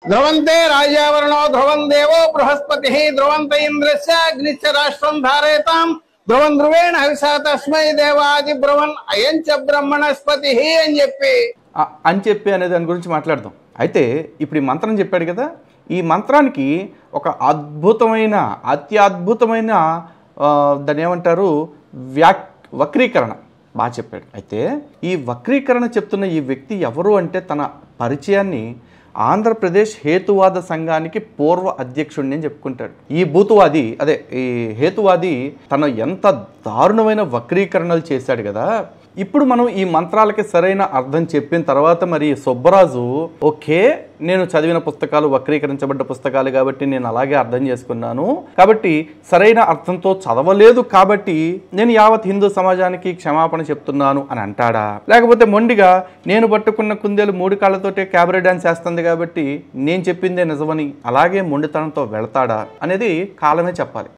ధ్రువంతే రాజావరణో ధ్రువం దేవో బృహస్పతి ధ్రువంత ఇంద్రస్య అగ్నిశ్చ రాష్ట్రం ధారయతాం ధ్రువం ధ్రువేణ హవిషా తస్మై దేవాది బ్రువన్ అయంచ బ్రహ్మణస్పతి అని చెప్పి అనే దాని గురించి మాట్లాడదాం. అయితే ఇప్పుడు ఈ మంత్రం చెప్పాడు కదా, ఈ మంత్రానికి ఒక అద్భుతమైన అత్యద్భుతమైన దాన్ని ఏమంటారు వక్రీకరణ బాగా చెప్పాడు. అయితే ఈ వక్రీకరణ చెప్తున్న ఈ వ్యక్తి ఎవరు అంటే తన పరిచయాన్ని ఆంధ్రప్రదేశ్ హేతువాద సంఘానికి పూర్వ అధ్యక్షుడిని అని చెప్పుకుంటాడు. ఈ భూతువాది ఈ హేతువాది తను ఎంత దారుణమైన వక్రీకరణలు చేశాడు కదా. ఇప్పుడు మనం ఈ మంత్రాలకి సరైన అర్థం చెప్పిన తర్వాత మరి సుబ్బరాజు ఓకే నేను చదివిన పుస్తకాలు వక్రీకరించబడ్డ పుస్తకాలు కాబట్టి నేను అలాగే అర్థం చేసుకున్నాను, కాబట్టి సరైన అర్థంతో చదవలేదు కాబట్టి నేను యావత్ హిందూ సమాజానికి క్షమాపణ చెప్తున్నాను అని అంటాడా, లేకపోతే మొండిగా నేను పట్టుకున్న కుందేలు 3 కాళ్ళతోటే క్యాబరే డాన్స్ చేస్తుంది కాబట్టి నేను చెప్పిందే నిజమని అలాగే మొండితనంతో వెళతాడా అనేది కాలమే చెప్పాలి.